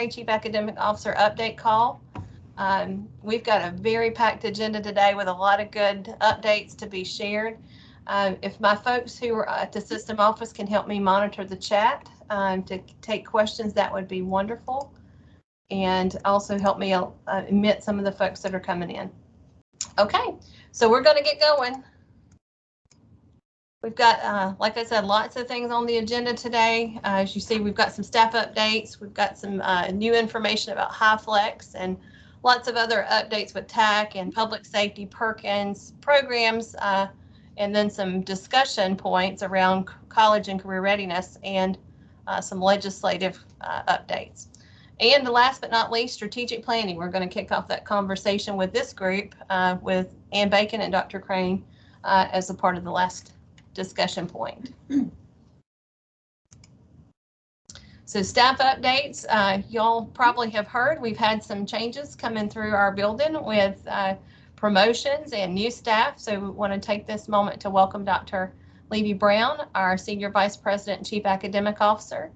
Chief Academic Officer update call. We've got a very packed agenda today with a lot of good updates to be shared. If my folks who are at the system office can help me monitor the chat to take questions, that would be wonderful. And also help me admit some of the folks that are coming in. Okay, so we're going to get going. We've got, like I said, lots of things on the agenda today. As you see, we've got some staff updates. We've got some new information about HighFlex and lots of other updates with TAC and public safety Perkins programs, and then some discussion points around college and career readiness and some legislative updates. And last but not least, strategic planning. We're going to kick off that conversation with this group with Ann Bacon and Dr. Crane as a part of the last discussion point. So staff updates, y'all probably have heard we've had some changes coming through our building with promotions and new staff. So we want to take this moment to welcome Dr. Levy Brown, our Senior Vice President and Chief Academic Officer.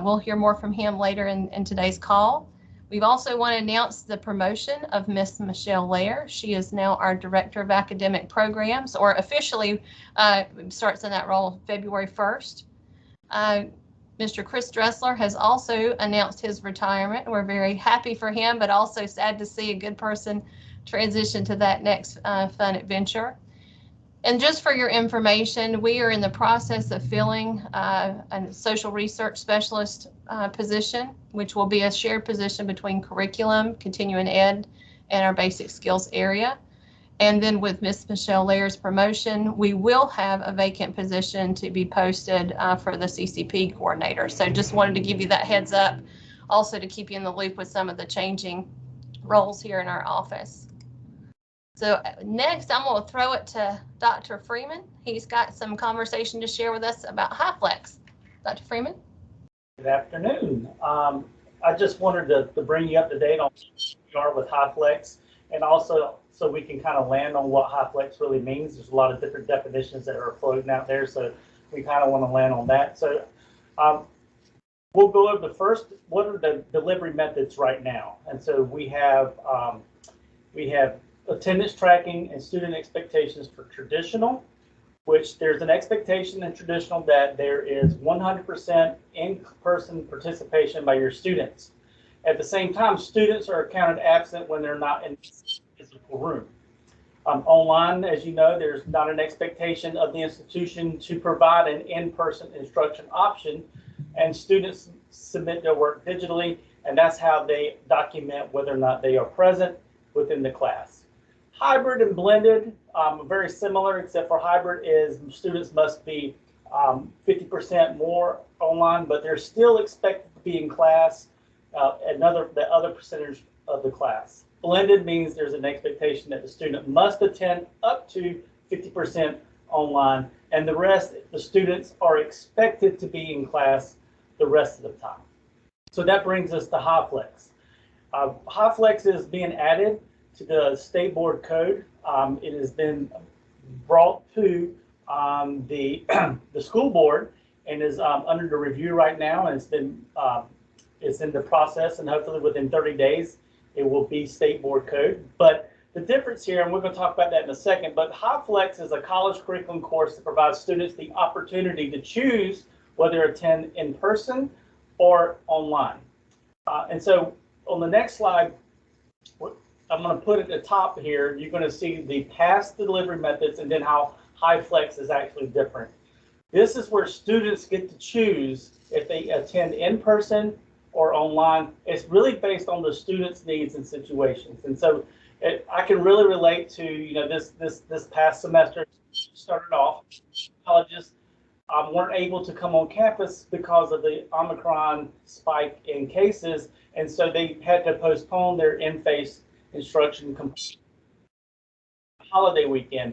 We'll hear more from him later in today's call. We've also want to announce the promotion of Miss Michelle Lair. She is now our Director of Academic Programs, or officially starts in that role February 1st. Mr. Chris Dressler has also announced his retirement. We're very happy for him, but also sad to see a good person transition to that next fun adventure. And just for your information, we are in the process of filling a social research specialist position, which will be a shared position between curriculum, continuing ed, and our basic skills area. And then with Miss Michelle Lair's promotion, we will have a vacant position to be posted for the CCP coordinator. So just wanted to give you that heads up, also to keep you in the loop with some of the changing roles here in our office. So next, I'm going to throw it to Dr. Freeman. He's got some conversation to share with us about HighFlex. Dr. Freeman. Good afternoon. I just wanted to bring you up to date on where we are with HighFlex, and also so we can kind of land on what HighFlex really means. There's a lot of different definitions that are floating out there, so we kind of want to land on that. So we'll go over the first, what are the delivery methods right now? And so we have attendance tracking and student expectations for traditional, which there's an expectation in traditional that there is 100% in-person participation by your students. At the same time, students are counted absent when they're not in the physical room. Online, as you know, there's not an expectation of the institution to provide an in-person instruction option, and students submit their work digitally, and that's how they document whether or not they are present within the class. Hybrid and blended, very similar, except for hybrid is students must be 50% more online, but they're still expected to be in class, the other percentage of the class. Blended means there's an expectation that the student must attend up to 50% online, and the rest, the students are expected to be in class the rest of the time. So that brings us to HighFlex. HighFlex is being added to the state board code. It has been brought to the school board and is under the review right now, and it's in the process, and hopefully within 30 days it will be state board code. But the difference here, and we're going to talk about that in a second, but HighFlex is a college curriculum course that provides students the opportunity to choose whether to attend in person or online. And so on the next slide, I'm going to put at the top here, you're going to see the past delivery methods and then how HighFlex is actually different. This is where students get to choose if they attend in person or online. It's really based on the student's needs and situations. And so I can really relate to, you know, this past semester started off, colleges weren't able to come on campus because of the Omicron spike in cases. And so they had to postpone their in-face instruction holiday weekend,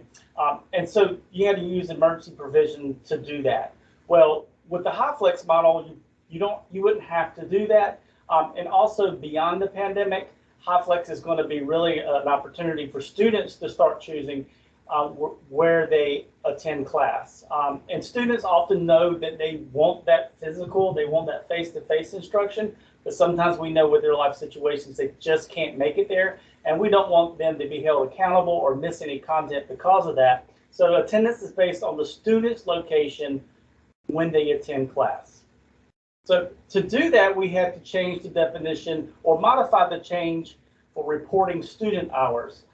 and so you had to use emergency provision to do that. Well, with the HighFlex model, you wouldn't have to do that, and also beyond the pandemic, HighFlex is going to be really an opportunity for students to start choosing where they attend class. And students often know that they want that physical, they want that face-to-face instruction, but sometimes we know with their life situations they just can't make it there, and we don't want them to be held accountable or miss any content because of that. So attendance is based on the student's location when they attend class. So to do that, we have to change the definition or modify the change for reporting student hours.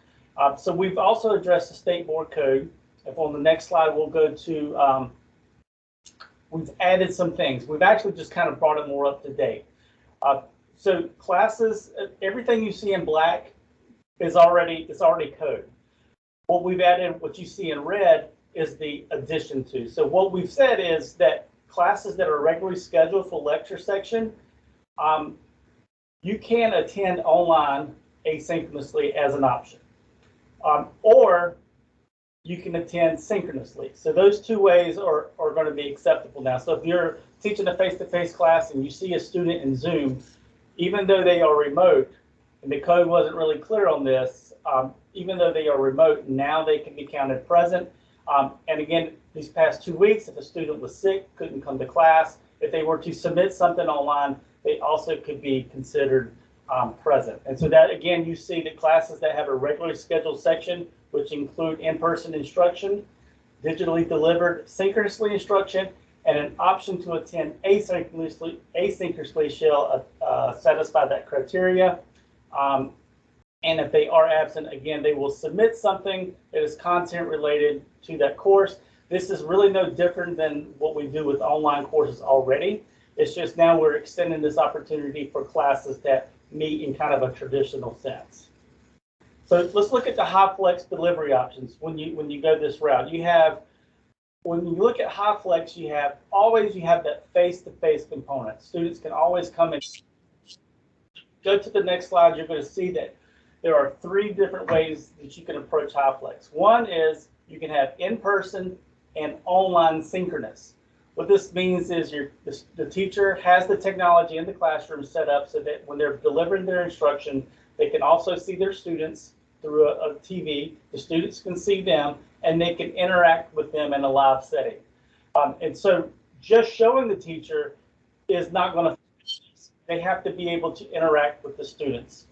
So we've also addressed the state board code. If on the next slide, we'll go to, we've added some things. We've actually just kind of brought it more up to date. So classes, everything you see in black is already code. What we've added, what you see in red, is the addition to. So what we've said is that classes that are regularly scheduled for lecture section, you can attend online asynchronously as an option. Or you can attend synchronously. So those two ways are going to be acceptable now. So if you're teaching a face-to-face class and you see a student in Zoom, even though they are remote, and the code wasn't really clear on this, even though they are remote, now they can be counted present. And again, these past 2 weeks, if a student was sick, couldn't come to class, if they were to submit something online, they also could be considered present. And so that, again, you see the classes that have a regularly scheduled section, which include in-person instruction, digitally delivered synchronously instruction, and an option to attend asynchronously shall satisfy that criteria. And if they are absent, again, they will submit something that is content related to that course. This is really no different than what we do with online courses already. It's just now we're extending this opportunity for classes that meet in kind of a traditional sense. So let's look at the high flex delivery options. When you go this route, you have, when you look at high flex, you have that face-to-face component. Students can always come in. Go to the next slide. You're going to see that there are 3 different ways that you can approach high flex. One is you can have in-person and online synchronous. What this means is the teacher has the technology in the classroom set up so that when they're delivering their instruction, they can also see their students through a TV. The students can see them, and they can interact with them in a live setting. And so just showing the teacher is not going to, they have to be able to interact with the students.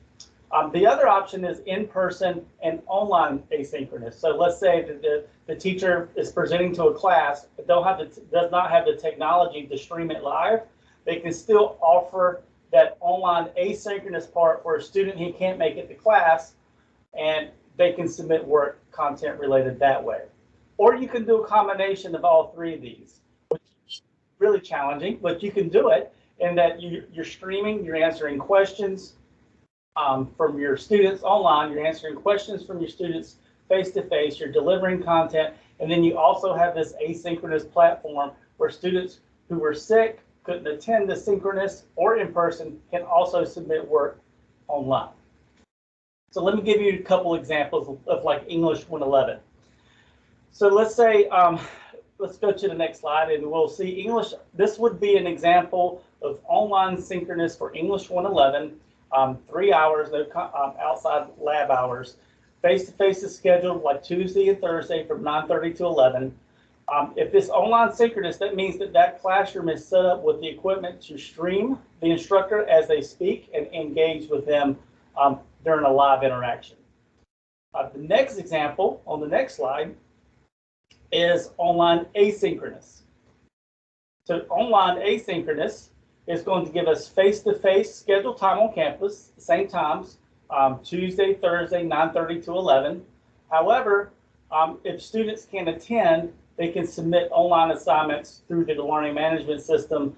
The other option is in-person and online asynchronous. So let's say that the teacher is presenting to a class, but does not have the technology to stream it live. They can still offer that online asynchronous part for a student who can't make it to class, and they can submit work content related that way. Or you can do a combination of all 3 of these, which is really challenging, but you can do it in that you're streaming, you're answering questions from your students online, you're answering questions from your students face-to-face, you're delivering content, and then you also have this asynchronous platform where students who were sick, couldn't attend the synchronous or in person, can also submit work online. So let me give you a couple examples of like English 111. So let's say, let's go to the next slide and we'll see English. This would be an example of online synchronous for English 111. 3 hours, no outside lab hours. Face-to-face is scheduled like Tuesday and Thursday from 9:30 to 11. If it's online synchronous, that means that classroom is set up with the equipment to stream the instructor as they speak and engage with them during a live interaction. The next example on the next slide is online asynchronous. So online asynchronous is going to give us face-to-face scheduled time on campus, same times, Tuesday, Thursday, 9:30 to 11. However, if students can't attend, they can submit online assignments through the learning management system,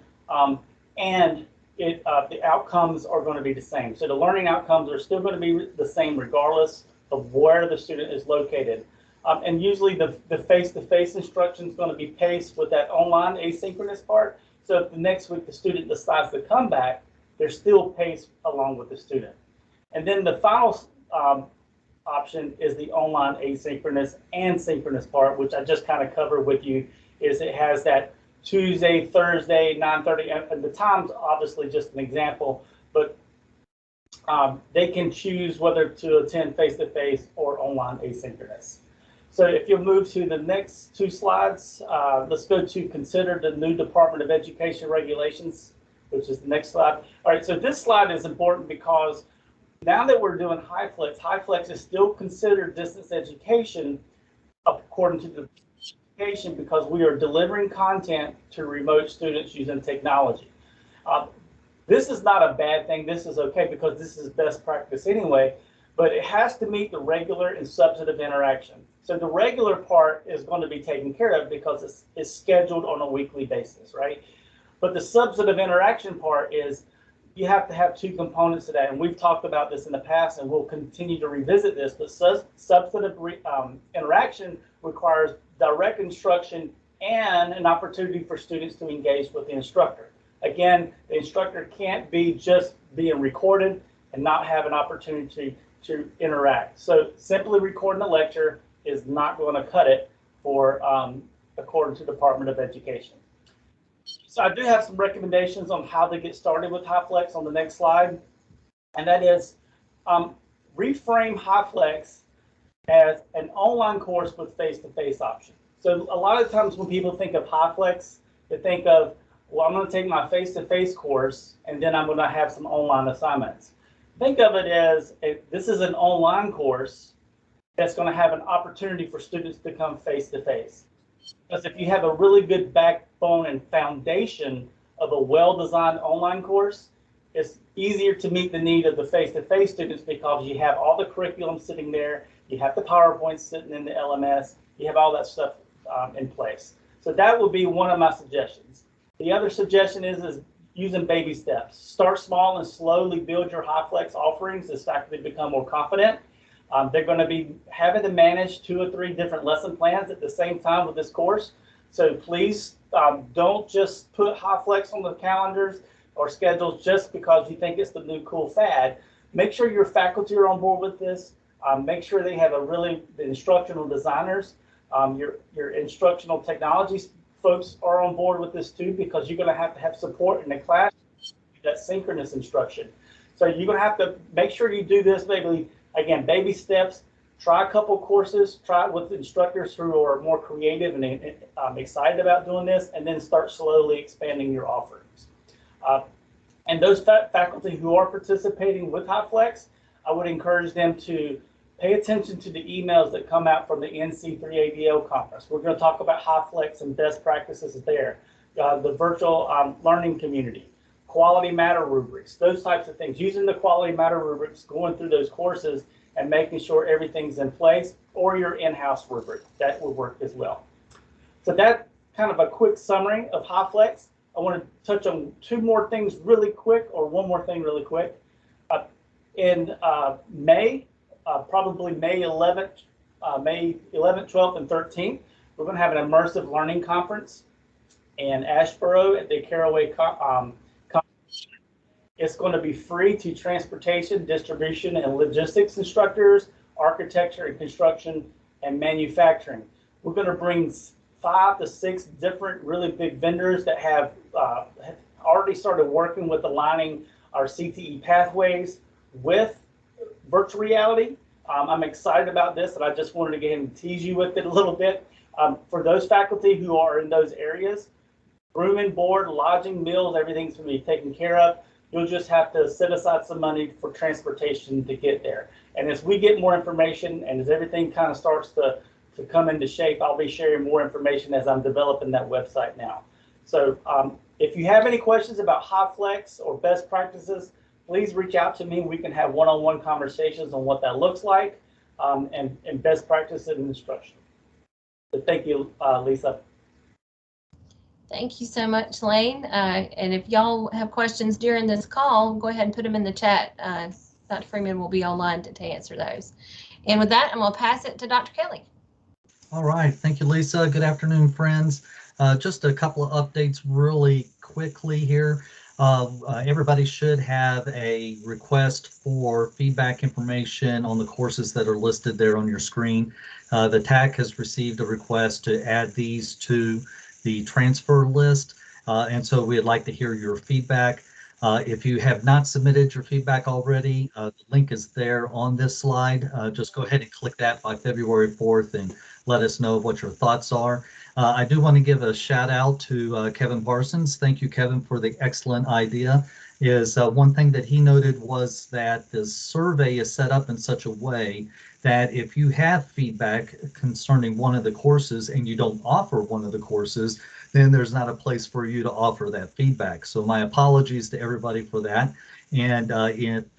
and the outcomes are going to be the same. So the learning outcomes are still going to be the same regardless of where the student is located. And usually the face-to-face instruction is going to be paced with that online asynchronous part. So if the next week the student decides to come back, they're still paced along with the student. And then the final option is the online asynchronous and synchronous part, which I just kind of covered with you, is it has that Tuesday, Thursday, 9:30, and the time's obviously just an example, but they can choose whether to attend face-to-face or online asynchronous. So if you'll move to the next two slides, let's go to consider the new Department of Education regulations, which is the next slide. All right, so this slide is important because now that we're doing HighFlex is still considered distance education according to the education because we are delivering content to remote students using technology. This is not a bad thing. This is okay because this is best practice anyway, but it has to meet the regular and substantive interaction. So the regular part is going to be taken care of because it's scheduled on a weekly basis, right? But the substantive interaction part is you have to have two components to that. And we've talked about this in the past and we'll continue to revisit this, but substantive interaction requires direct instruction and an opportunity for students to engage with the instructor. Again, the instructor can't be just being recorded and not have an opportunity to interact. So simply recording a lecture is not going to cut it for according to the Department of Education. So I do have some recommendations on how to get started with HighFlex on the next slide, and that is reframe HighFlex as an online course with face-to-face option. So a lot of times when people think of HighFlex, they think of, well, I'm going to take my face-to-face course and then I'm going to have some online assignments. Think of it as this is an online course that's going to have an opportunity for students to come face-to-face. Because if you have a really good backbone and foundation of a well-designed online course, it's easier to meet the need of the face-to-face students because you have all the curriculum sitting there, you have the PowerPoint sitting in the LMS, you have all that stuff in place. So that would be one of my suggestions. The other suggestion is using baby steps. Start small and slowly build your HighFlex offerings as faculty become more confident. They're going to be having to manage 2 or 3 different lesson plans at the same time with this course. So please don't just put HighFlex on the calendars or schedules just because you think it's the new cool fad. Make sure your faculty are on board with this. Make sure they have the instructional designers, your instructional technologies folks are on board with this too, because you're going to have support in the class, that synchronous instruction. So you're going to have to make sure you do this maybe. Again, baby steps, try a couple courses, try it with instructors who are more creative and excited about doing this, and then start slowly expanding your offerings. And those faculty who are participating with HighFlex, I would encourage them to pay attention to the emails that come out from the NC3ADL conference. We're going to talk about HighFlex and best practices there, the virtual learning community, quality matter rubrics, those types of things, using the quality matter rubrics, going through those courses and making sure everything's in place, or your in-house rubric, that will work as well. So that's kind of a quick summary of HighFlex. I want to touch on 2 more things really quick, or 1 more thing really quick. In May, probably May 11th, 12th, and 13th, we're going to have an immersive learning conference in Asheboro at the Caraway conference. It's going to be free to transportation, distribution, and logistics instructors, architecture and construction, and manufacturing. We're going to bring 5 to 6 different really big vendors that have already started working with aligning our CTE pathways with virtual reality. I'm excited about this, and I just wanted to get and tease you with it a little bit. For those faculty who are in those areas, room and board, lodging, meals, everything's going to be taken care of. You'll just have to set aside some money for transportation to get there. And as we get more information and as everything kind of starts to come into shape, I'll be sharing more information as I'm developing that website now. So if you have any questions about HighFlex or best practices, please reach out to me. We can have one-on-one conversations on what that looks like and best practices and instruction. So thank you, Lisa. Thank you so much, Lane. And if y'all have questions during this call, go ahead and put them in the chat. Dr. Freeman will be online to answer those. And with that, I'm going to pass it to Dr. Kelly. All right. Thank you, Lisa. Good afternoon, friends. Just a couple of updates really quickly here. Everybody should have a request for feedback information on the courses that are listed there on your screen. The TAC has received a request to add these to the transfer list, and so we'd like to hear your feedback. If you have not submitted your feedback already, the link is there on this slide. Just go ahead and click that by February 4th, and let us know what your thoughts are. I do want to give a shout out to Kevin Parsons. Thank you, Kevin, for the excellent idea. One thing that he noted was that the survey is set up in such a way that if you have feedback concerning one of the courses and you don't offer one of the courses, then there's not a place for you to offer that feedback. So my apologies to everybody for that. And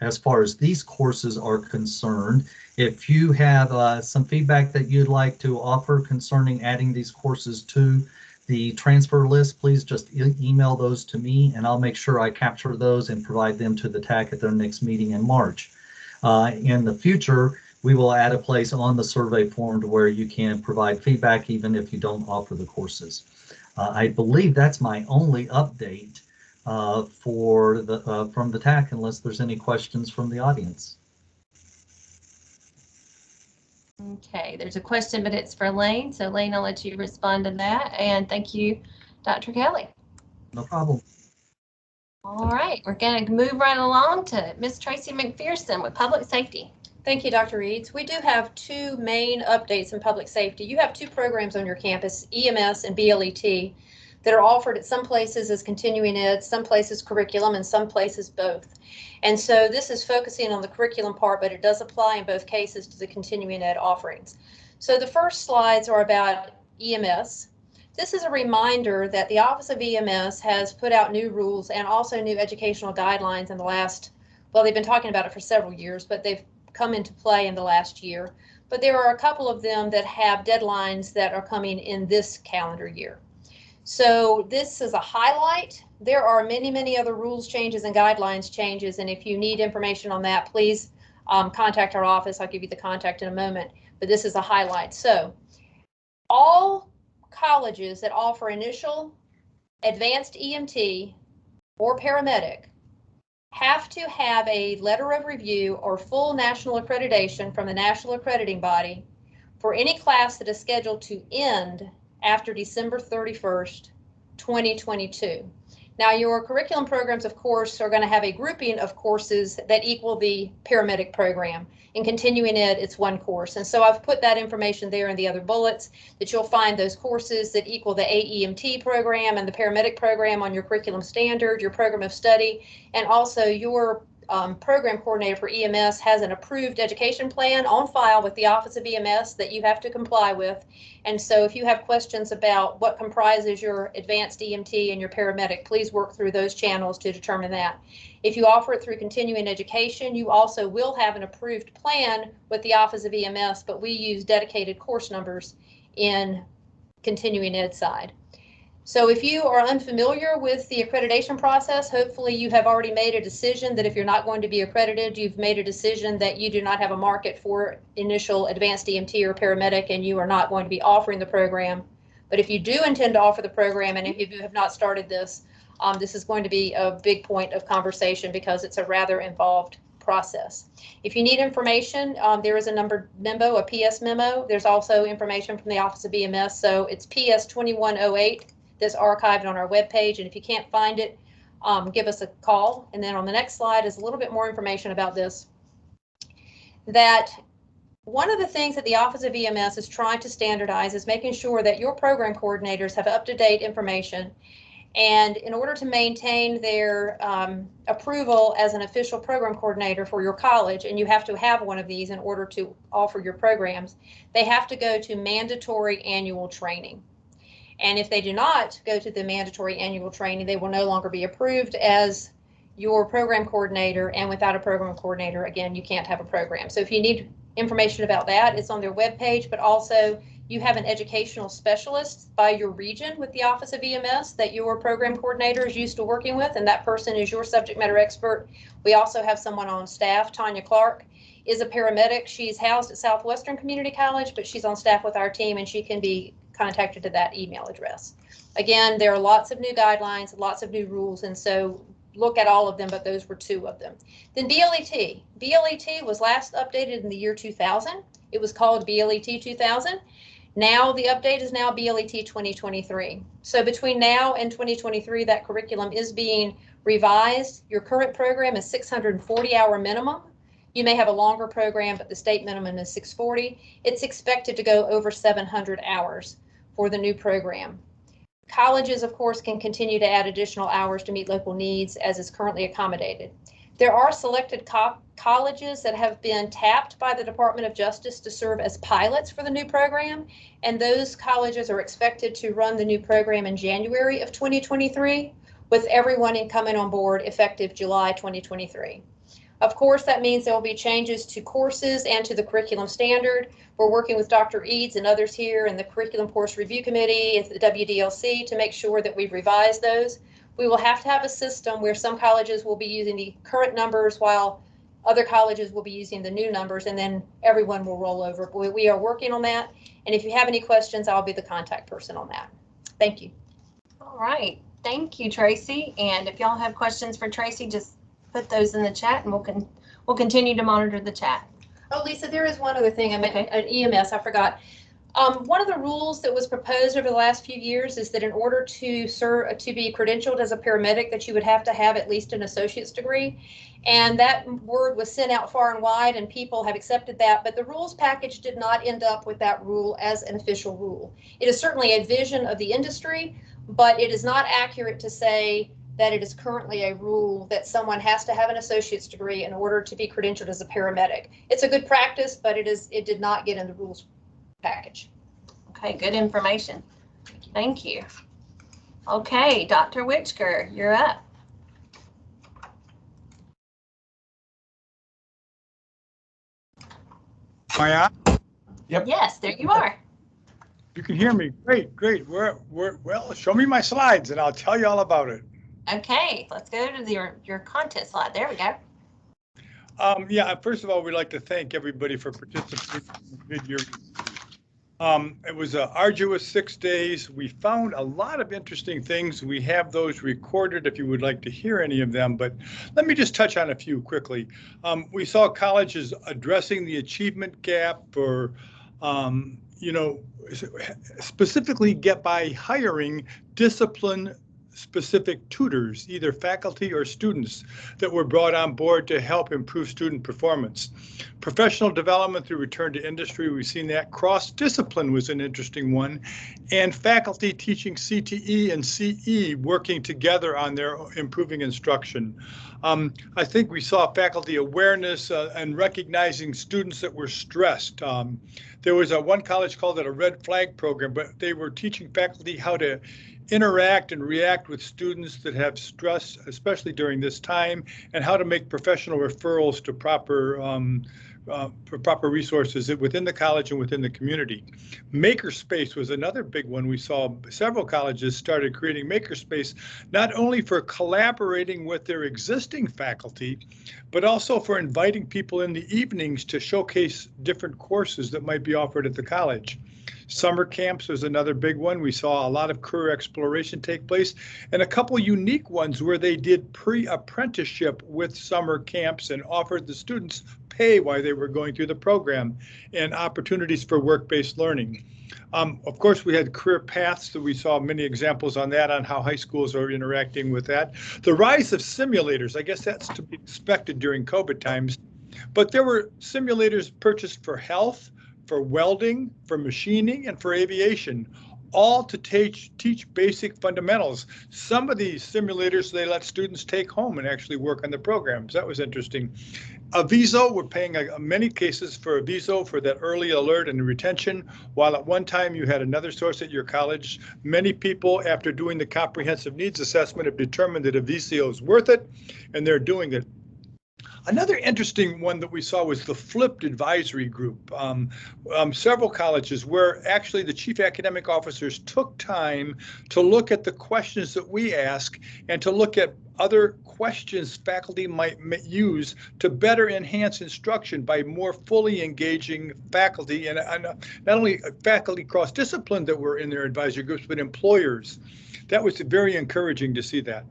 as far as these courses are concerned, if you have some feedback that you'd like to offer concerning adding these courses to the transfer list, please just email those to me and I'll make sure I capture those and provide them to the TAC at their next meeting in March. In the future, we will add a place on the survey form to where you can provide feedback even if you don't offer the courses. I believe that's my only update from the TAC, unless there's any questions from the audience. Okay, there's a question, but it's for Lane. So Lane, I'll let you respond to that. And thank you, Dr. Kelly. No problem. All right, we're going to move right along to Ms. Tracy McPherson with Public Safety. Thank you, Dr. Reeds. We do have two main updates in public safety. You have two programs on your campus, EMS and BLET, that are offered at some places as continuing ed, some places curriculum, and some places both. And so this is focusing on the curriculum part, but it does apply in both cases to the continuing ed offerings. So the first slides are about EMS. This is a reminder that the Office of EMS has put out new rules and also new educational guidelines in the last, well, they've been talking about it for several years, but they've come into play in the last year. But there are a couple of them that have deadlines that are coming in this calendar year. So this is a highlight. There are many, many other rules changes and guidelines changes. And if you need information on that, please contact our office. I'll give you the contact in a moment, but this is a highlight. So all colleges that offer initial advanced EMT or paramedic have to have a letter of review or full national accreditation from the national accrediting body for any class that is scheduled to end after December 31st, 2022. Now, your curriculum programs, of course, are going to have a grouping of courses that equal the paramedic program. In continuing ed, it's one course. And so I've put that information there in the other bullets, that you'll find those courses that equal the AEMT program and the paramedic program on your curriculum standard, your program of study, and also your program coordinator for EMS has an approved education plan on file with the Office of EMS that you have to comply with. And so if you have questions about what comprises your advanced EMT and your paramedic, please work through those channels to determine that. If you offer it through continuing education, you also will have an approved plan with the Office of EMS, but we use dedicated course numbers in continuing ed side. So if you are unfamiliar with the accreditation process, hopefully you have already made a decision that if you're not going to be accredited, you've made a decision that you do not have a market for initial advanced EMT or paramedic and you are not going to be offering the program. But if you do intend to offer the program and if you have not started this, this is going to be a big point of conversation because it's a rather involved process. If you need information, there is a numbered memo, a PS memo. There's also information from the Office of EMS. So it's PS 2108. That's archived on our webpage, and if you can't find it, give us a call. And then on the next slide is a little bit more information about this. That one of the things that the Office of EMS is trying to standardize is making sure that your program coordinators have up-to-date information. And in order to maintain their approval as an official program coordinator for your college, and you have to have one of these in order to offer your programs, they have to go to mandatory annual training. And if they do not go to the mandatory annual training, they will no longer be approved as your program coordinator. And without a program coordinator, again, you can't have a program. So if you need information about that, it's on their webpage, but also you have an educational specialist by your region with the Office of EMS that your program coordinator is used to working with, and that person is your subject matter expert. We also have someone on staff, Tanya Clark, is a paramedic. She's housed at Southwestern Community College, but she's on staff with our team and she can be contacted to that email address. Again, there are lots of new guidelines, lots of new rules, and so look at all of them, but those were two of them. Then BLET. BLET was last updated in the year 2000. It was called BLET 2000. Now the update is now BLET 2023. So between now and 2023, that curriculum is being revised. Your current program is 640-hour minimum. You may have a longer program, but the state minimum is 640. It's expected to go over 700 hours for the new program. Colleges, of course, can continue to add additional hours to meet local needs as is currently accommodated. There are selected colleges that have been tapped by the Department of Justice to serve as pilots for the new program, and those colleges are expected to run the new program in January of 2023, with everyone coming on board effective July 2023. Of course, that means there will be changes to courses and to the curriculum standard. We're working with Dr. Eads and others here in the Curriculum Course Review Committee at the WDLC to make sure that we've revised those. We will have to have a system where some colleges will be using the current numbers while other colleges will be using the new numbers, and then everyone will roll over. We are working on that, and if you have any questions, I'll be the contact person on that. Thank you. All right, thank you, Tracy. And if y'all have questions for Tracy, just put those in the chat, and we'll continue to monitor the chat. Oh, Lisa, there is one other thing. I meant an EMS. I forgot. One of the rules that was proposed over the last few years is that in order to be credentialed as a paramedic, that you would have to have at least an associate's degree. And that word was sent out far and wide, and people have accepted that. But the rules package did not end up with that rule as an official rule. It is certainly a vision of the industry, but it is not accurate to say that it is currently a rule that someone has to have an associate's degree in order to be credentialed as a paramedic. It's a good practice, but it did not get in the rules package. Okay, good information. Thank you. Okay, Dr. Witchker, you're up. Am I on? Yep. Yes, there you are. You can hear me. Great, great. Well, show me my slides and I'll tell you all about it. Okay, let's go to your content slide. There we go. Yeah, first of all, we'd like to thank everybody for participating in the video. It was an arduous 6 days. We found a lot of interesting things. We have those recorded if you would like to hear any of them, but let me just touch on a few quickly. We saw colleges addressing the achievement gap for, specifically by hiring discipline-specific tutors, either faculty or students, that were brought on board to help improve student performance. Professional development through return to industry, we've seen that. Cross-discipline was an interesting one. And faculty teaching CTE and CE working together on their improving instruction. I think we saw faculty awareness and recognizing students that were stressed. There was one college called it a red flag program, but they were teaching faculty how to interact and react with students that have stress, especially during this time, and how to make professional referrals to proper resources within the college and within the community. Makerspace was another big one. We saw several colleges started creating makerspace, not only for collaborating with their existing faculty, but also for inviting people in the evenings to showcase different courses that might be offered at the college. Summer camps was another big one. We saw a lot of career exploration take place, and a couple unique ones where they did pre-apprenticeship with summer camps and offered the students pay while they were going through the program, and opportunities for work-based learning. Of course, we had career paths, so we saw many examples on that, on how high schools are interacting with that. The rise of simulators, I guess that's to be expected during COVID times, but there were simulators purchased for health, for welding, for machining, and for aviation, all to teach basic fundamentals. Some of these simulators, they let students take home and actually work on the programs. That was interesting. Aviso, we're paying many cases for Aviso for that early alert and retention, while at one time you had another source at your college. Many people, after doing the comprehensive needs assessment, have determined that Aviso is worth it, and they're doing it. Another interesting one that we saw was the flipped advisory group. Several colleges where actually the chief academic officers took time to look at the questions that we ask and to look at other questions faculty might use to better enhance instruction by more fully engaging faculty, and not only faculty cross-discipline that were in their advisory groups, but employers. That was very encouraging to see that.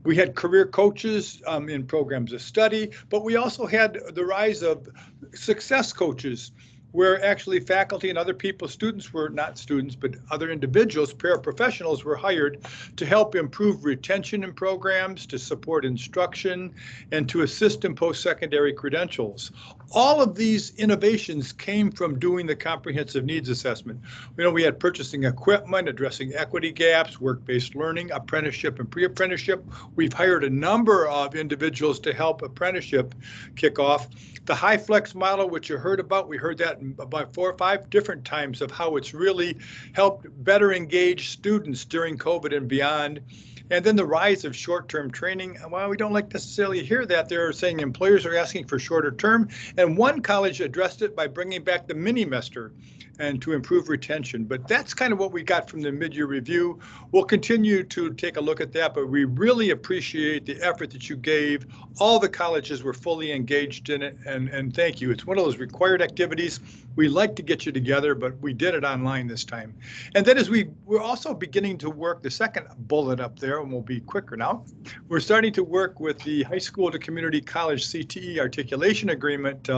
We had career coaches in programs of study, but we also had the rise of success coaches, where actually faculty and other people, students were not students, but other individuals, paraprofessionals were hired to help improve retention in programs, to support instruction, and to assist in post-secondary credentials. All of these innovations came from doing the comprehensive needs assessment. We had purchasing equipment, addressing equity gaps, work-based learning, apprenticeship and pre-apprenticeship. We've hired a number of individuals to help apprenticeship kick off. The high flex model, which you heard about, we heard that about 4 or 5 different times of how it's really helped better engage students during COVID and beyond. And then the rise of short-term training. Well, we don't like necessarily hear that. They're saying employers are asking for shorter term. And one college addressed it by bringing back the mini-mester and to improve retention. But that's kind of what we got from the mid-year review. We'll continue to take a look at that, but we really appreciate the effort that you gave. All the colleges were fully engaged in it, and thank you. It's one of those required activities. We like to get you together, but we did it online this time. And then as we're also beginning to work, the second bullet up there, and we'll be quicker now, we're starting to work with the high school to community college CTE articulation agreement.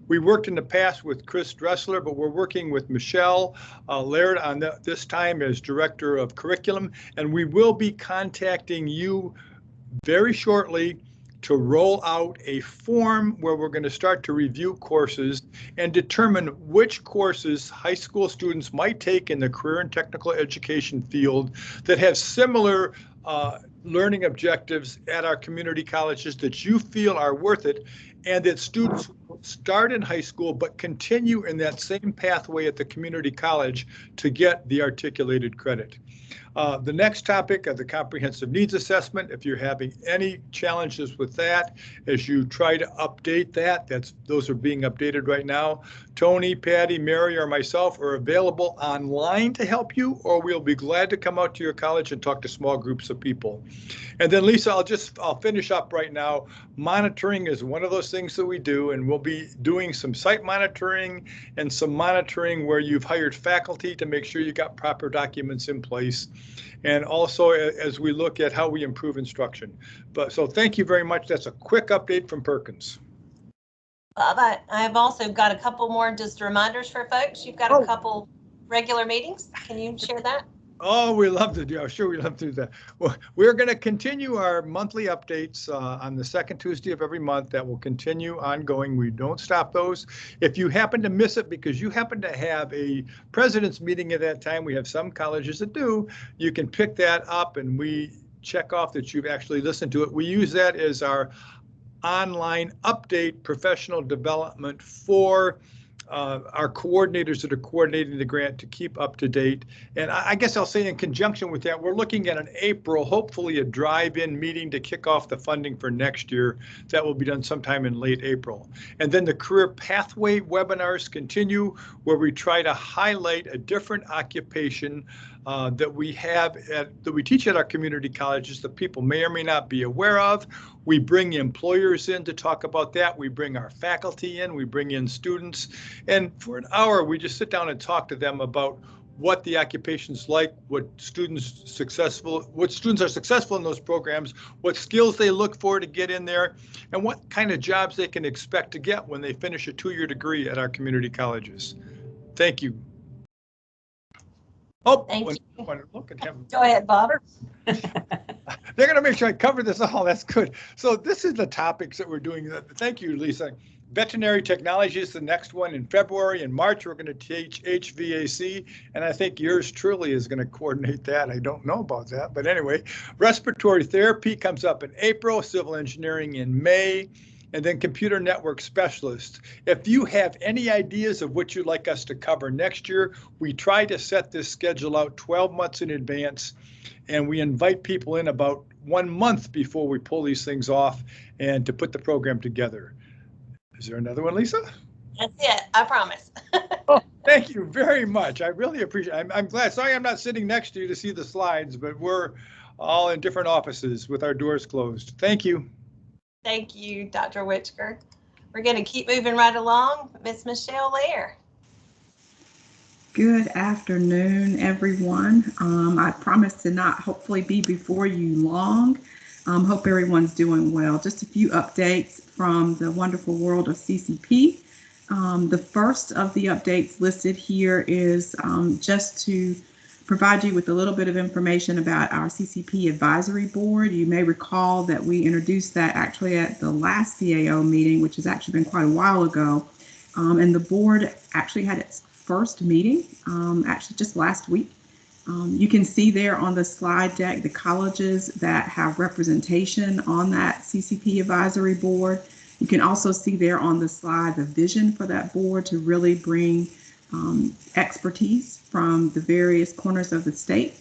We worked in the past with Chris Dressler, but we're working with Michelle Laird on this time as Director of Curriculum, and we will be contacting you very shortly to roll out a form where we're going to start to review courses and determine which courses high school students might take in the career and technical education field that have similar learning objectives at our community colleges that you feel are worth it, and that students start in high school but continue in that same pathway at the community college to get the articulated credit. The next topic of the comprehensive needs assessment, if you're having any challenges with that, as you try to update that, those are being updated right now. Tony, Patty, Mary, or myself are available online to help you, or we'll be glad to come out to your college and talk to small groups of people. And then Lisa, I'll finish up right now. Monitoring is one of those things that we do, and we'll be doing some site monitoring and some monitoring where you've hired faculty to make sure you got proper documents in place. And also as we look at how we improve instruction. So thank you very much. That's a quick update from Perkins. Bob, I've also got a couple more just reminders for folks. You've got a couple regular meetings. Can you share that? Oh, we love to do. Sure, we love to do that. Well, we're going to continue our monthly updates on the second Tuesday of every month. That will continue ongoing. We don't stop those. If you happen to miss it because you happen to have a president's meeting at that time, we have some colleges that do. You can pick that up, and we check off that you've actually listened to it. We use that as our online update professional development for our coordinators that are coordinating the grant to keep up to date. And I guess I'll say in conjunction with that, we're looking at an April, hopefully a drive-in meeting to kick off the funding for next year. That will be done sometime in late April. And then the career pathway webinars continue, where we try to highlight a different occupation that we teach at our community colleges that people may or may not be aware of. We bring employers in to talk about that. We bring our faculty in, we bring in students, and for an hour we just sit down and talk to them about what the occupation's like, what students are successful in those programs, what skills they look for to get in there, and what kind of jobs they can expect to get when they finish a 2-year degree at our community colleges. Thank you. Oh, Thank you. Look at him. Go ahead, Bob. They're going to make sure I cover this all. That's good. So this is the topics that we're doing. Thank you, Lisa. Veterinary technology is the next one in February. In March, we're going to teach HVAC, and I think yours truly is going to coordinate that. I don't know about that, but anyway, respiratory therapy comes up in April, civil engineering in May, and then computer network specialists. If you have any ideas of what you'd like us to cover next year, we try to set this schedule out 12 months in advance, and we invite people in about 1 month before we pull these things off and to put the program together. Is there another one, Lisa? That's it, I promise. Oh, thank you very much. I really appreciate it. I'm glad. Sorry I'm not sitting next to you to see the slides, but we're all in different offices with our doors closed. Thank you. Thank you, Dr. Witchker. We're going to keep moving right along. Miss Michelle Lair. Good afternoon, everyone. I promise to not hopefully be before you long. Hope everyone's doing well. Just a few updates from the wonderful world of CCP. The first of the updates listed here is just to provide you with a little bit of information about our CCP Advisory Board. You may recall that we introduced that actually at the last CAO meeting, which has actually been quite a while ago. And the board actually had its first meeting, actually just last week. You can see there on the slide deck the colleges that have representation on that CCP Advisory Board. You can also see there on the slide the vision for that board to really bring expertise from the various corners of the state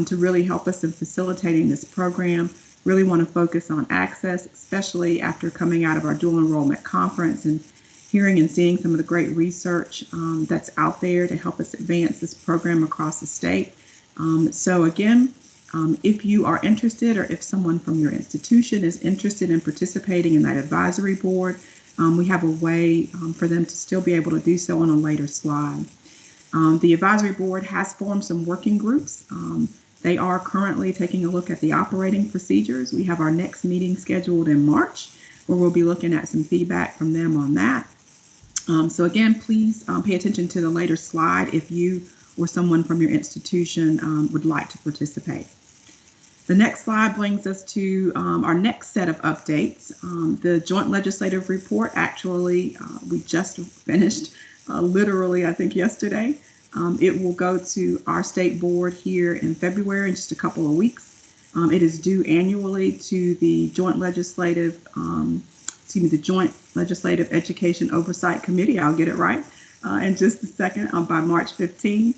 to really help us in facilitating this program. Really want to focus on access, especially after coming out of our dual enrollment conference and hearing and seeing some of the great research that's out there to help us advance this program across the state. So again, if you are interested, or if someone from your institution is interested in participating in that advisory board, we have a way for them to still be able to do so on a later slide. The advisory board has formed some working groups. They are currently taking a look at the operating procedures. We have our next meeting scheduled in March, where we'll be looking at some feedback from them on that. So again, please pay attention to the later slide if you or someone from your institution would like to participate. The next slide brings us to our next set of updates. The Joint Legislative Report, actually, we just finished literally, I think, yesterday. It will go to our state board here in February in just a couple of weeks. It is due annually to the Joint Legislative, the Joint Legislative Education Oversight Committee. I'll get it right in just a second, by March 15.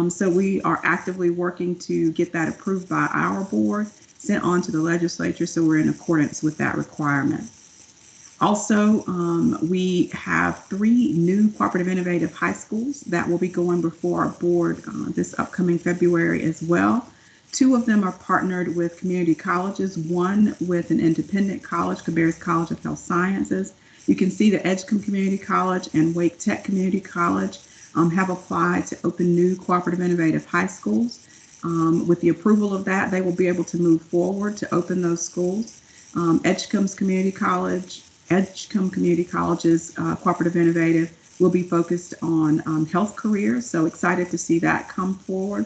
So we are actively working to get that approved by our board, sent on to the legislature, so we're in accordance with that requirement. Also, we have 3 new cooperative innovative high schools that will be going before our board this upcoming February as well. 2 of them are partnered with community colleges, one with an independent college, Cabarrus College of Health Sciences. You can see the Edgecombe Community College and Wake Tech Community College have applied to open new cooperative innovative high schools. With the approval of that, they will be able to move forward to open those schools. Edgecombe Community College's cooperative innovative will be focused on health careers, so excited to see that come forward.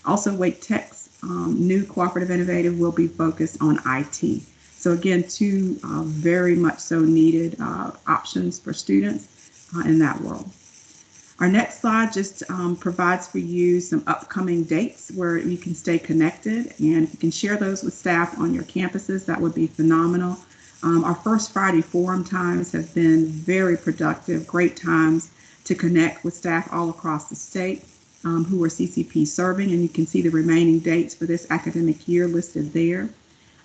Also, Wake Tech's new cooperative innovative will be focused on IT. So again, 2 very much so needed options for students in that world. Our next slide just provides for you some upcoming dates where you can stay connected, and if you can share those with staff on your campuses, that would be phenomenal. Our first Friday forum times have been very productive, great times to connect with staff all across the state who are CCP serving, and you can see the remaining dates for this academic year listed there.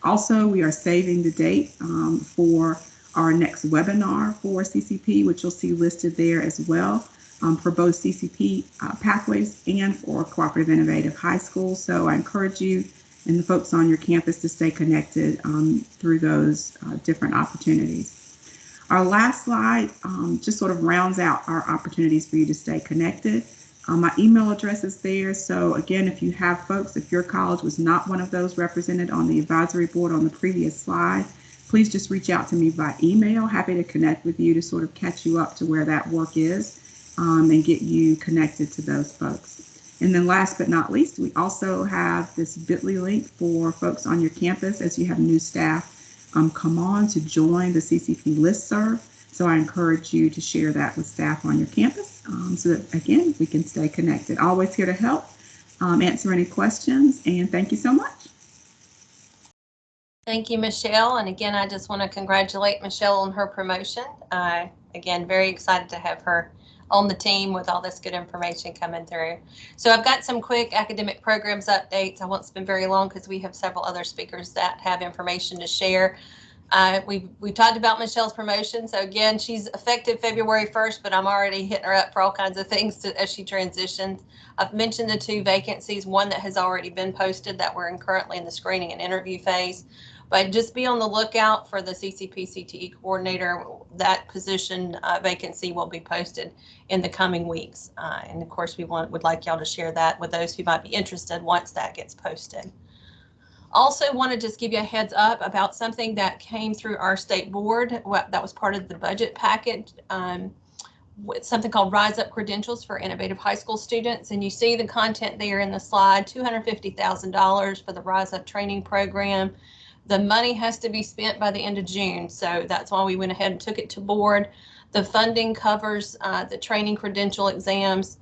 Also, we are saving the date for our next webinar for CCP, which you'll see listed there as well. For both CCP pathways and for cooperative innovative high school. So I encourage you and the folks on your campus to stay connected through those different opportunities. Our last slide just sort of rounds out our opportunities for you to stay connected. My email address is there. So again, if you have folks, if your college was not one of those represented on the advisory board on the previous slide, please just reach out to me by email. Happy to connect with you to sort of catch you up to where that work is. And get you connected to those folks. And then last but not least, we also have this bit.ly link for folks on your campus as you have new staff come on to join the CCP listserv. So I encourage you to share that with staff on your campus so that, again, we can stay connected. Always here to help, answer any questions, and thank you so much. Thank you, Michelle. And again, I just want to congratulate Michelle on her promotion. Again, very excited to have her on the team with all this good information coming through. So I've got some quick academic programs updates. I won't spend very long because we have several other speakers that have information to share. We talked about Michelle's promotion. So again, she's effective February 1st, but I'm already hitting her up for all kinds of things as she transitions. I've mentioned the 2 vacancies, one that has already been posted that we're currently in the screening and interview phase. But just be on the lookout for the CCP CTE coordinator. That position vacancy will be posted in the coming weeks. And of course, we would like y'all to share that with those who might be interested once that gets posted. Also want to just give you a heads up about something that came through our state board that was part of the budget package. with something called Rise Up Credentials for Innovative High School Students. And you see the content there in the slide, $250,000 for the Rise Up training program. The money has to be spent by the end of June, so that's why we went ahead and took it to board. The funding covers the training credential exams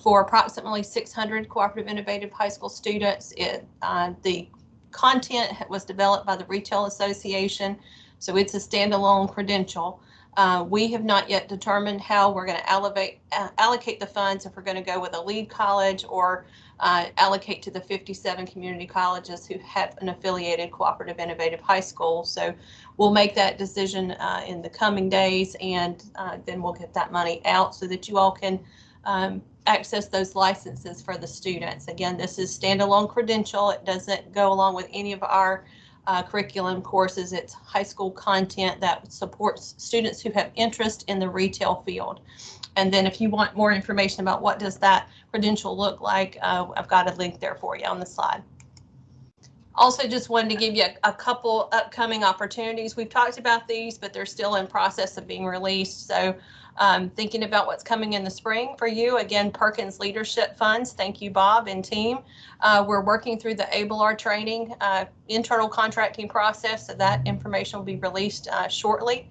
for approximately 600 cooperative innovative high school students. The content was developed by the Retail Association, so it's a standalone credential. We have not yet determined how we're going to allocate the funds, if we're going to go with a lead college or allocate to the 57 community colleges who have an affiliated cooperative innovative high school. So we'll make that decision in the coming days, and then we'll get that money out so that you all can access those licenses for the students. Again, this is standalone credential. It doesn't go along with any of our curriculum courses. It's high school content that supports students who have interest in the retail field. And then if you want more information about what does that credential look like, I've got a link there for you on the slide. Also, just wanted to give you a couple upcoming opportunities. We've talked about these, but they're still in process of being released. So thinking about what's coming in the spring for you, again, Perkins Leadership Funds. Thank you, Bob and team. We're working through the ABLR training internal contracting process, so that information will be released shortly.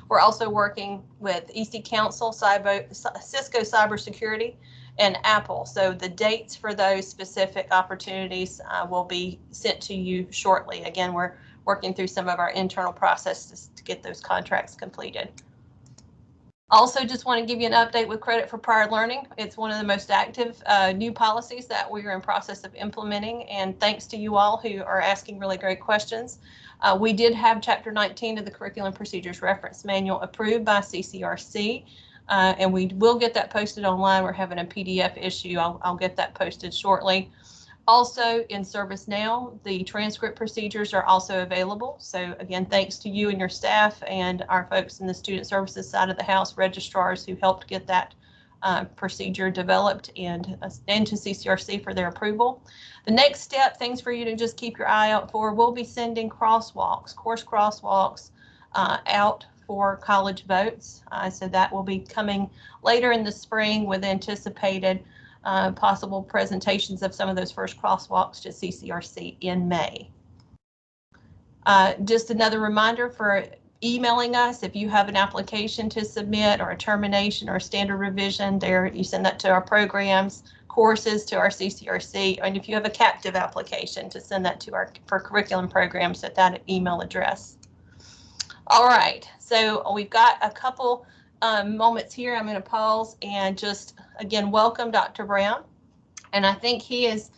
We're also working with EC Council, Cisco Cybersecurity, and Apple. So the dates for those specific opportunities will be sent to you shortly. Again, we're working through some of our internal processes to get those contracts completed. Also, just want to give you an update with Credit for Prior Learning. It's one of the most active new policies that we are in process of implementing, and thanks to you all who are asking really great questions. We did have Chapter 19 of the Curriculum Procedures Reference Manual approved by CCRC, and we will get that posted online. We're having a PDF issue. I'll get that posted shortly. Also, in ServiceNow, the transcript procedures are also available. So again, thanks to you and your staff and our folks in the student services side of the house, registrars who helped get that procedure developed, and to CCRC for their approval. The next step, things for you to just keep your eye out for, we'll be sending crosswalks, course crosswalks out for college votes. So that will be coming later in the spring with anticipated possible presentations of some of those first crosswalks to CCRC in May. Just another reminder for emailing us if you have an application to submit, or a termination or a standard revision. There, you send that to our programs, courses to our CCRC, and if you have a captive application, to send that to our curriculum programs at that email address. All right, so we've got a couple moments here. I'm going to pause and just again welcome Dr. Brown, and I think he is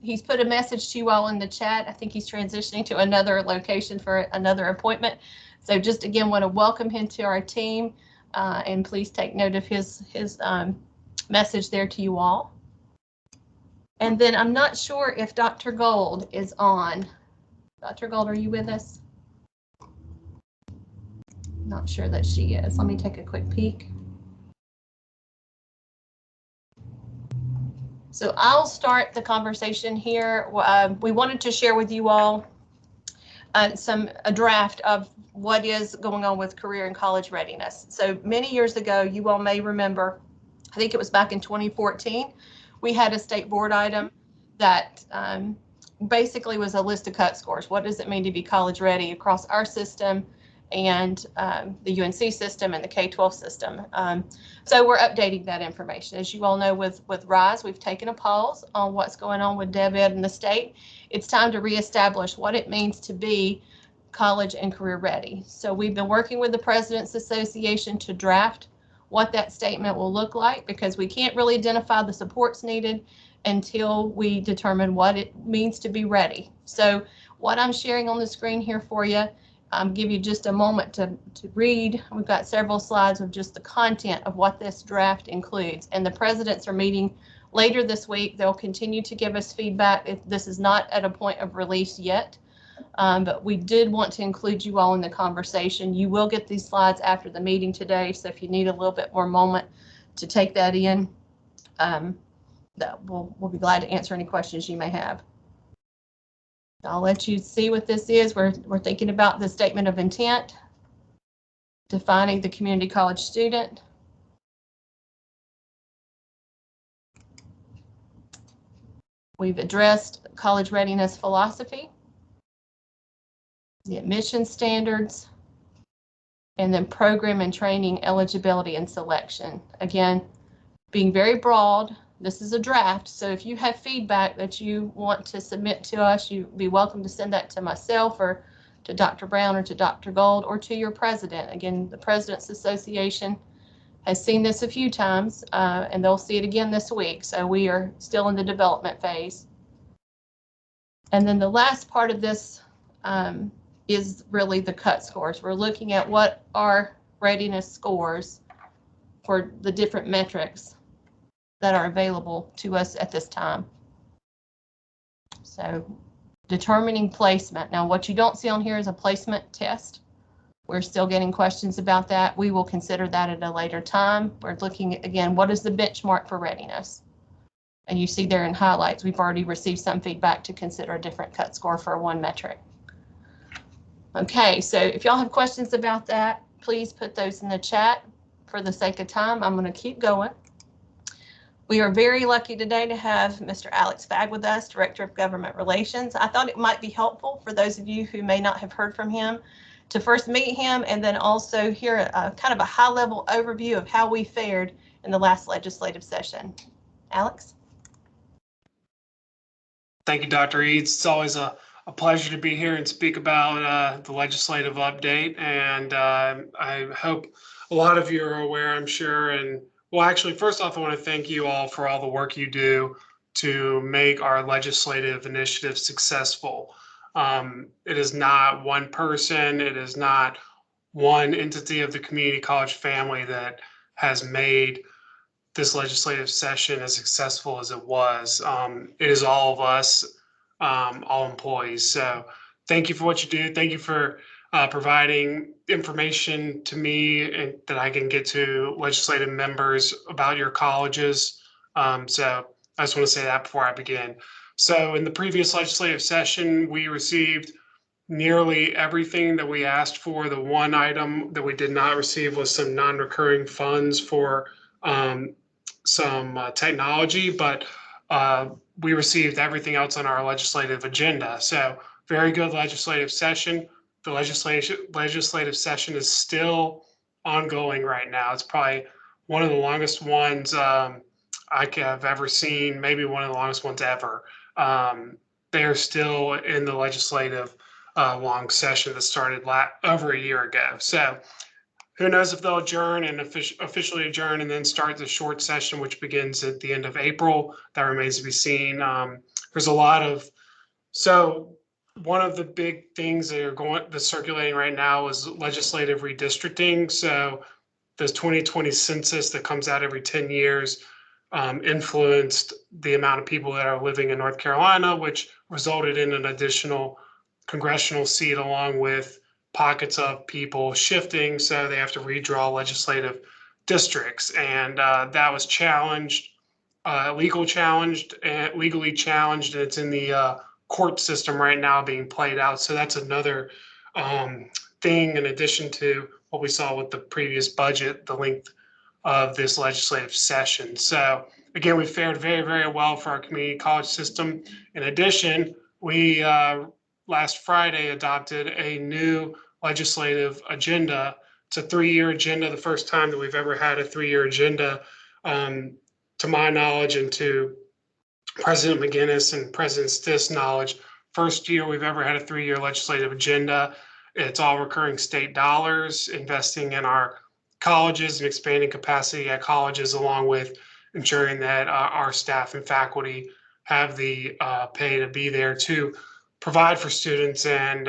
he's put a message to you all in the chat. I think he's transitioning to another location for another appointment. So just again want to welcome him to our team, and please take note of his message there to you all. And then I'm not sure if Dr. Gold is on. Dr. Gold, are you with us? Not sure that she is. Let me take a quick peek. So I'll start the conversation here. We wanted to share with you all a draft of what is going on with career and college readiness. So many years ago, you all may remember, I think it was back in 2014, we had a state board item that basically was a list of cut scores. What does it mean to be college ready across our system and the UNC system and the K-12 system? So we're updating that information. As you all know, with RISE, we've taken a pause on what's going on with DevEd in the state. It's time to reestablish what it means to be college and career ready. So we've been working with the President's Association to draft what that statement will look like, because we can't really identify the supports needed until we determine what it means to be ready. So what I'm sharing on the screen here for you, give you just a moment to read. We've got several slides of just the content of what this draft includes, and the presidents are meeting later this week. They'll continue to give us feedback. If this is not at a point of release yet, but we did want to include you all in the conversation. You will get these slides after the meeting today, so if you need a little bit more moment to take that in, we'll be glad to answer any questions you may have. I'll let you see what this is. We're thinking about the statement of intent, defining the community college student, We've addressed college readiness philosophy, the admission standards, and then program and training eligibility and selection. Again, being very broad, this is a draft, so if you have feedback that you want to submit to us, you'd be welcome to send that to myself or to Dr. Brown or to Dr. Gold or to your president. Again, the President's Association has seen this a few times, and they'll see it again this week, so we are still in the development phase. And then the last part of this is really the cut scores. We're looking at what are readiness scores for the different metrics that are available to us at this time. So determining placement. Now, what you don't see on here is a placement test. We're still getting questions about that. We will consider that at a later time. We're looking at, again, what is the benchmark for readiness? And you see there in highlights, we've already received some feedback to consider a different cut score for one metric. Okay, so if y'all have questions about that, please put those in the chat. For the sake of time, I'm going to keep going. We are very lucky today to have Mr. Alex Fagg with us, Director of Government Relations. I thought it might be helpful for those of you who may not have heard from him to first meet him and then also hear a kind of a high-level overview of how we fared in the last legislative session. Alex? Thank you, Dr. Eads. It's always a pleasure to be here and speak about the legislative update. And I hope a lot of you are aware, I'm sure. And well, actually, first off, I want to thank you all for all the work you do to make our legislative initiative successful. It is not one person, it is not one entity of the community college family that has made this legislative session as successful as it was. It is all of us, all employees. So thank you for what you do. Thank you for providing information to me and that I can get to legislative members about your colleges. So I just want to say that before I begin. So in the previous legislative session, we received nearly everything that we asked for. The one item that we did not receive was some non-recurring funds for some technology, but we received everything else on our legislative agenda. So very good legislative session. The legislative session is still ongoing right now. It's probably one of the longest ones I have ever seen, maybe one of the longest ones ever. They're still in the legislative long session that started over a year ago. So who knows if they'll adjourn and officially adjourn and then start the short session, which begins at the end of April. That remains to be seen. There's a lot of, so one of the big things that's circulating right now is legislative redistricting. So the 2020 census that comes out every 10 years influenced the amount of people that are living in North Carolina, which resulted in an additional congressional seat along with pockets of people shifting. So they have to redraw legislative districts. And that was challenged, legally challenged, and it's in the court system right now being played out. So that's another thing in addition to what we saw with the previous budget, the length of this legislative session. So again, we fared very, very well for our community college system. In addition, we last Friday adopted a new legislative agenda. It's a 3-year agenda, the first time that we've ever had a 3-year agenda, to my knowledge and to President McGinnis and President Stiss' knowledge. First year we've ever had a 3-year legislative agenda. It's all recurring state dollars, investing in our colleges and expanding capacity at colleges, along with ensuring that our staff and faculty have the pay to be there to provide for students and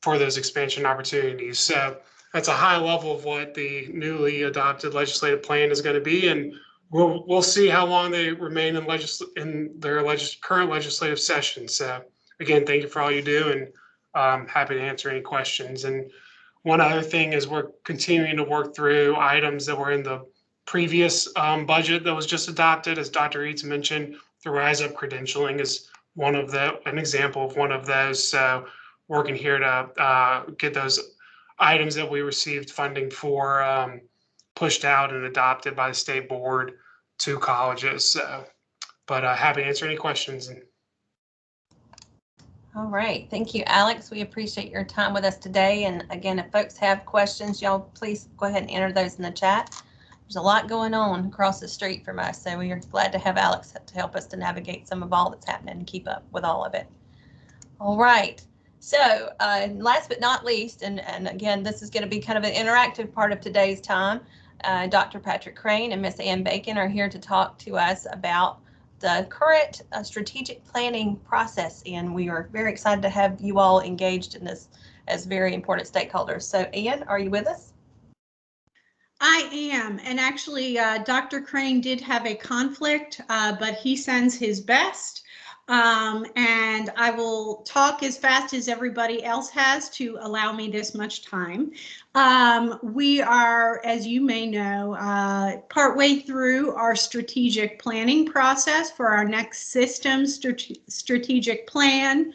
for those expansion opportunities. So that's a high level of what the newly adopted legislative plan is going to be, and we'll see how long they remain in their current legislative session. So again, thank you for all you do, and I'm happy to answer any questions. And one other thing is we're continuing to work through items that were in the previous budget that was just adopted. As Dr. Eads mentioned, the Rise Up credentialing is an example of one of those. So working here to get those items that we received funding for pushed out and adopted by the state board to colleges. So but happy to answer any questions. All right. Thank you, Alex. We appreciate your time with us today. And again, if folks have questions, y'all please go ahead and enter those in the chat. There's a lot going on across the street from us, so we are glad to have Alex to help us to navigate some of all that's happening and keep up with all of it. All right. So last but not least, and again, this is going to be kind of an interactive part of today's time. Dr. Patrick Crane and Miss Ann Bacon are here to talk to us about the current strategic planning process, and we are very excited to have you all engaged in this as very important stakeholders. So Ann, are you with us? I am, and actually Dr. Crane did have a conflict, but he sends his best. And I will talk as fast as everybody else has to allow me this much time. We are, as you may know, partway through our strategic planning process for our next system strategic plan.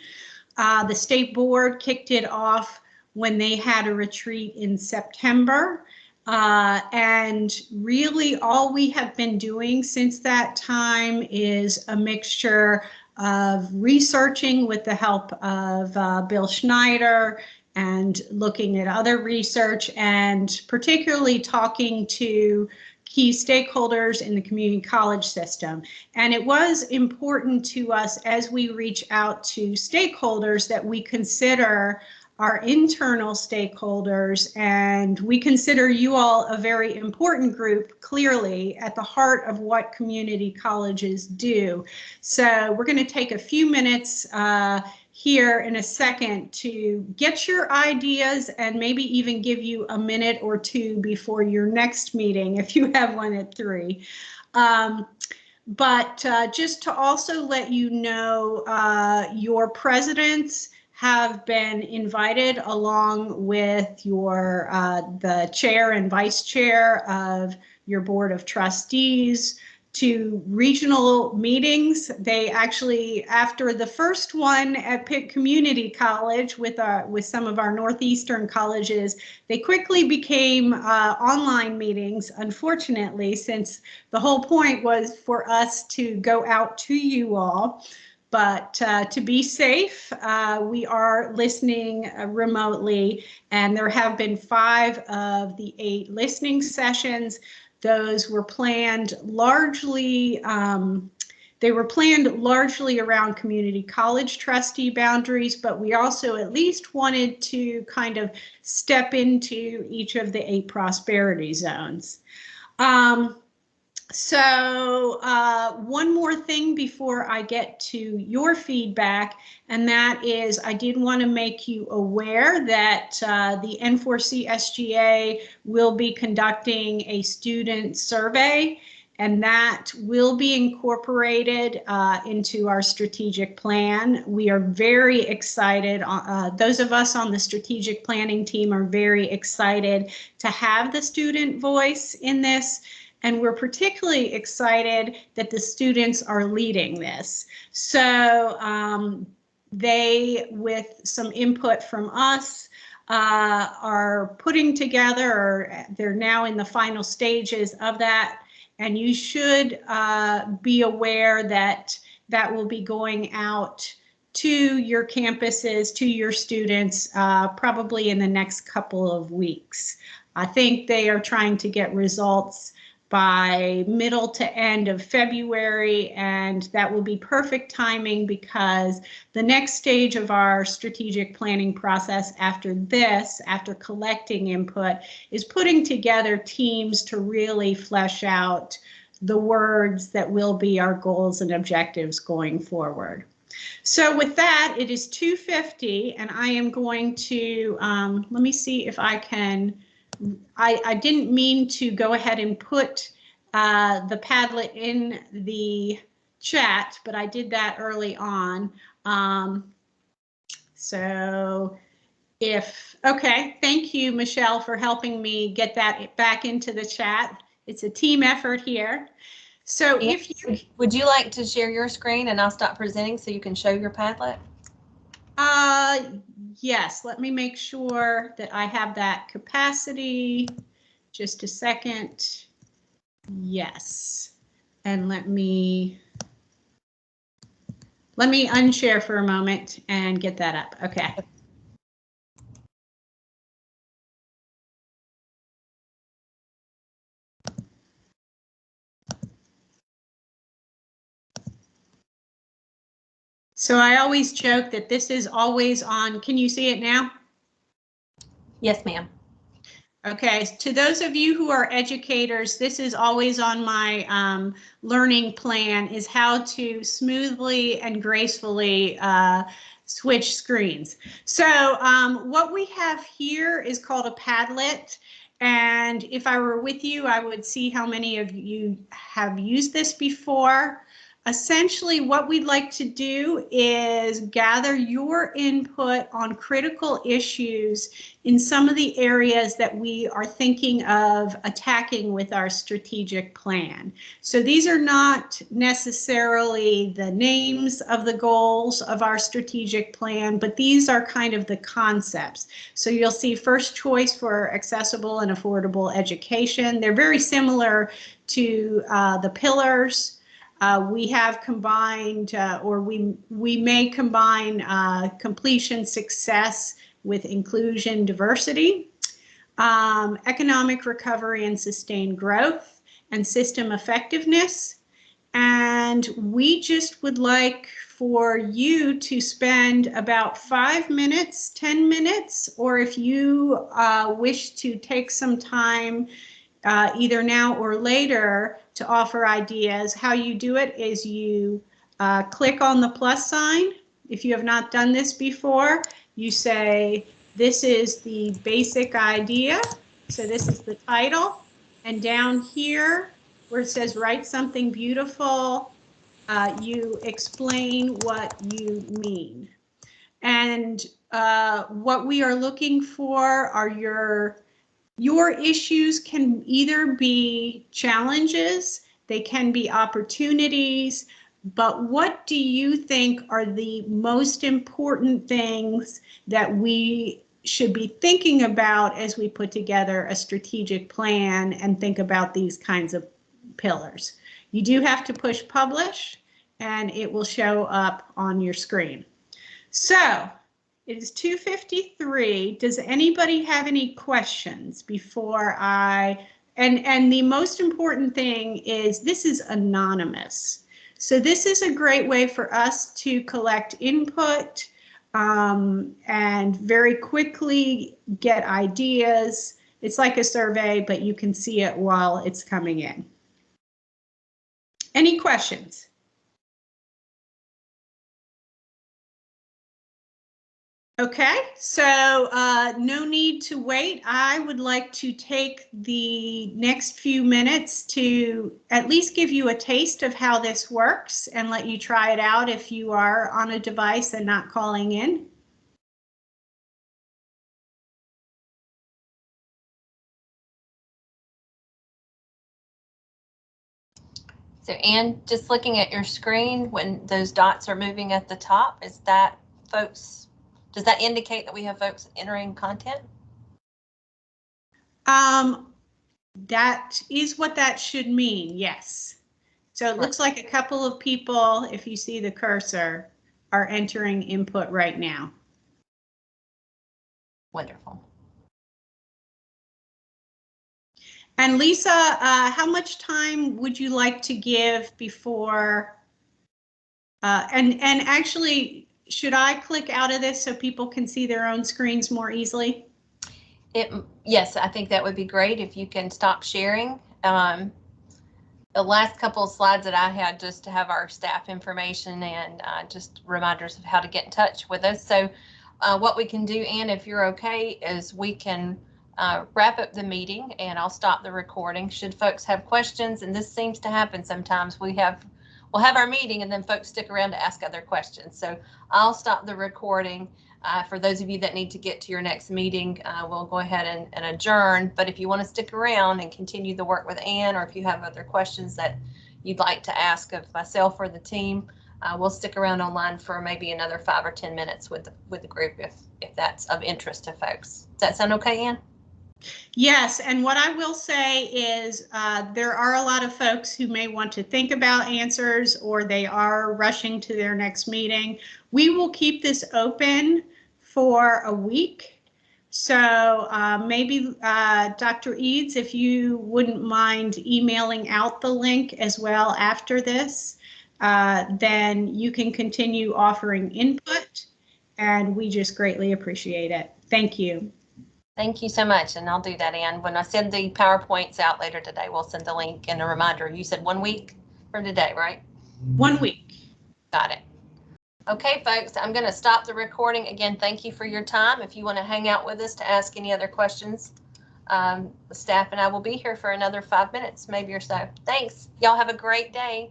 The state board kicked it off when they had a retreat in September. And really all we have been doing since that time is a mixture of researching with the help of Bill Schneider and looking at other research, and particularly talking to key stakeholders in the community college system. And it was important to us as we reach out to stakeholders that we consider our internal stakeholders, and we consider you all a very important group, clearly at the heart of what community colleges do. So we're going to take a few minutes here in a second to get your ideas and maybe even give you a minute or two before your next meeting if you have one at 3. But just to also let you know, your presidents have been invited along with your the chair and vice chair of your board of trustees to regional meetings. They actually, after the first one at Pitt Community College with some of our northeastern colleges, they quickly became online meetings, unfortunately, since the whole point was for us to go out to you all. But to be safe, we are listening remotely, and there have been 5 of the 8 listening sessions. Those were planned largely, they were planned largely around community college trustee boundaries, but we also at least wanted to kind of step into each of the 8 prosperity zones. So one more thing before I get to your feedback, and that is I did want to make you aware that the N4C will be conducting a student survey, and that will be incorporated into our strategic plan. We are very excited. Those of us on the strategic planning team are very excited to have the student voice in this. And we're particularly excited that the students are leading this. So they, with some input from us, are putting together, or they're now in the final stages of that. And you should be aware that that will be going out to your campuses, to your students, probably in the next couple of weeks. I think they are trying to get results by middle to end of February, and that will be perfect timing because the next stage of our strategic planning process after this, after collecting input, is putting together teams to really flesh out the words that will be our goals and objectives going forward. So with that, it is 2:50, and I am going to, let me see if I can, I didn't mean to go ahead and put the Padlet in the chat, but I did that early on. So okay, thank you, Michelle, for helping me get that back into the chat. It's a team effort here. So Would you like to share your screen and I'll stop presenting so you can show your Padlet? Yes, let me make sure that I have that capacity. Just a second. Yes. And let me Let me unshare for a moment and get that up. Okay. So I always joke that this is always on. Can you see it now? Yes, ma'am. Okay, to those of you who are educators, this is always on my learning plan, is how to smoothly and gracefully switch screens. So what we have here is called a Padlet. And if I were with you, I would see how many of you have used this before. Essentially, what we'd like to do is gather your input on critical issues in some of the areas that we are thinking of attacking with our strategic plan. So these are not necessarily the names of the goals of our strategic plan, but these are kind of the concepts. So you'll see first choice for accessible and affordable education. They're very similar to the pillars. We have combined, or we may combine completion success with inclusion, diversity, economic recovery and sustained growth, and system effectiveness. And we just would like for you to spend about 5 minutes, 10 minutes, or if you wish to take some time either now or later to offer ideas. How you do it is you click on the plus sign. If you have not done this before, you say, this is the basic idea. So this is the title. And down here where it says write something beautiful, you explain what you mean. And what we are looking for are your issues can either be challenges, they can be opportunities, but what do you think are the most important things that we should be thinking about as we put together a strategic plan and think about these kinds of pillars? You do have to push publish and it will show up on your screen. So it is 2:53. Does anybody have any questions before and the most important thing is this is anonymous. So this is a great way for us to collect input and very quickly get ideas. It's like a survey, but you can see it while it's coming in. Any questions? Okay, so no need to wait. I would like to take the next few minutes to at least give you a taste of how this works and let you try it out if you are on a device and not calling in. So Ann, just looking at your screen, when those dots are moving at the top, is that folks, does that indicate that we have folks entering content? That is what that should mean, yes. So it looks like a couple of people, if you see the cursor, are entering input right now. Wonderful. And Lisa, how much time would you like to give before, and actually, should I click out of this so people can see their own screens more easily? Yes, I think that would be great if you can stop sharing. The last couple of slides that I had just to have our staff information and just reminders of how to get in touch with us. So what we can do, Ann, if you're okay, is we can wrap up the meeting and I'll stop the recording. Should folks have questions, and this seems to happen sometimes, we'll have our meeting and then folks stick around to ask other questions. So I'll stop the recording. For those of you that need to get to your next meeting, we'll go ahead and adjourn. But if you want to stick around and continue the work with Ann, or if you have other questions that you'd like to ask of myself or the team, we'll stick around online for maybe another 5 or 10 minutes with the group if that's of interest to folks. Does that sound okay, Ann? Yes, and what I will say is there are a lot of folks who may want to think about answers or they are rushing to their next meeting. We will keep this open for a week. So maybe Dr. Eads, if you wouldn't mind emailing out the link as well after this, then you can continue offering input, and we just greatly appreciate it. Thank you. Thank you so much, and I'll do that, Ann. When I send the PowerPoints out later today, we'll send the link and a reminder. You said 1 week from today, right? 1 week. Got it. Okay, folks, I'm going to stop the recording. Again, thank you for your time. If you want to hang out with us to ask any other questions, the staff and I will be here for another 5 minutes, maybe or so. Thanks. Y'all have a great day.